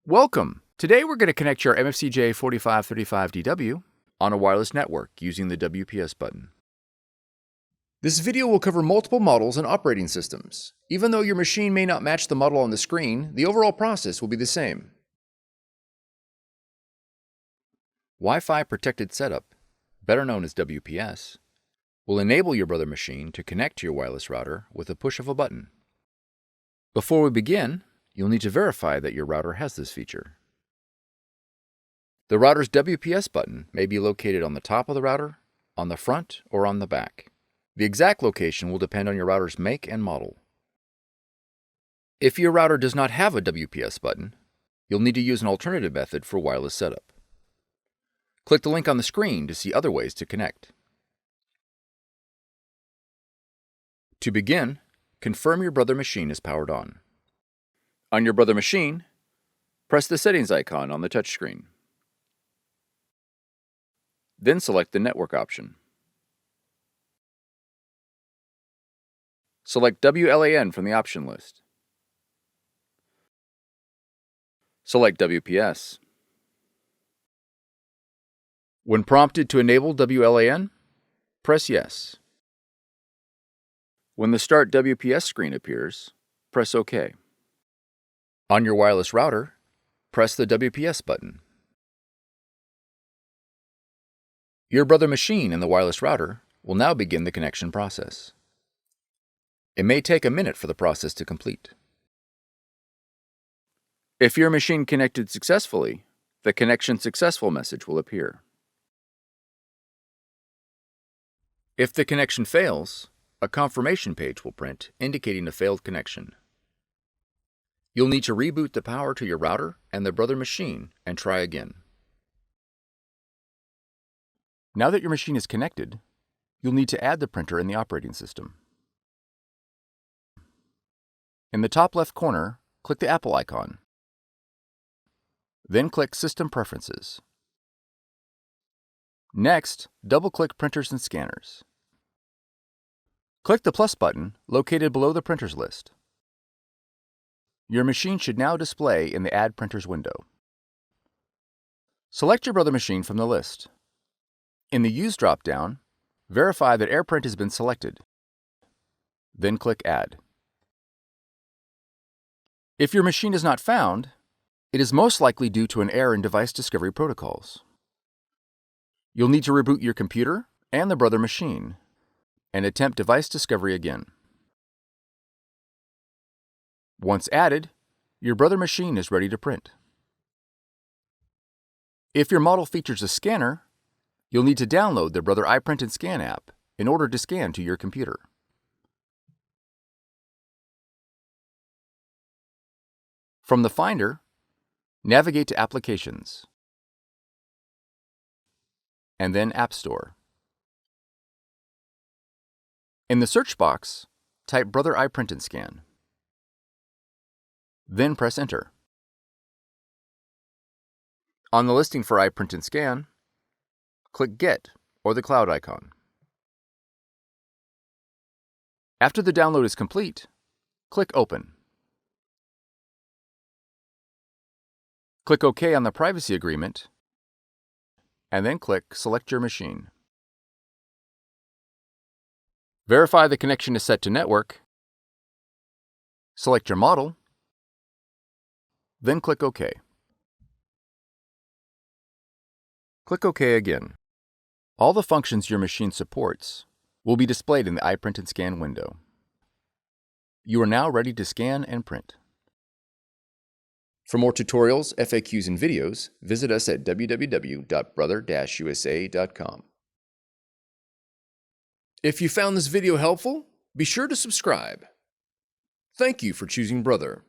Welcome! Today we're going to connect your MFC-J4535DW on a wireless network using the WPS button. This video will cover multiple models and operating systems. Even though your machine may not match the model on the screen, the overall process will be the same. Wi-Fi Protected Setup, better known as WPS, will enable your Brother machine to connect to your wireless router with a push of a button. Before we begin, you'll need to verify that your router has this feature. The router's WPS button may be located on the top of the router, on the front, or on the back. The exact location will depend on your router's make and model. If your router does not have a WPS button, you'll need to use an alternative method for wireless setup. Click the link on the screen to see other ways to connect. To begin, confirm your Brother machine is powered on. On your Brother machine, press the settings icon on the touchscreen. Then select the network option. Select WLAN from the option list. Select WPS. When prompted to enable WLAN, press Yes. When the Start WPS screen appears, press OK. On your wireless router, press the WPS button. Your Brother machine and the wireless router will now begin the connection process. It may take a minute for the process to complete. If your machine connected successfully, the Connection Successful message will appear. If the connection fails, a confirmation page will print indicating a failed connection. You'll need to reboot the power to your router and the Brother machine and try again. Now that your machine is connected, you'll need to add the printer in the operating system. In the top left corner, click the Apple icon. Then click System Preferences. Next, double-click Printers and Scanners. Click the plus button located below the printers list. Your machine should now display in the Add Printers window. Select your Brother machine from the list. In the Use drop-down, verify that AirPrint has been selected. Then click Add. If your machine is not found, it is most likely due to an error in device discovery protocols. You'll need to reboot your computer and the Brother machine and attempt device discovery again. Once added, your Brother machine is ready to print. If your model features a scanner, you'll need to download the Brother iPrint&Scan app in order to scan to your computer. From the Finder, navigate to Applications, and then App Store. In the search box, type Brother iPrint&Scan. Then press Enter. On the listing for iPrint&Scan, click Get or the cloud icon. After the download is complete, click Open. Click OK on the privacy agreement, and then click Select your machine. Verify the connection is set to network. Select your model, then click OK. Click OK again. All the functions your machine supports will be displayed in the iPrint&Scan window. You are now ready to scan and print. For more tutorials, FAQs, and videos, visit us at www.brother-usa.com. If you found this video helpful, be sure to subscribe. Thank you for choosing Brother.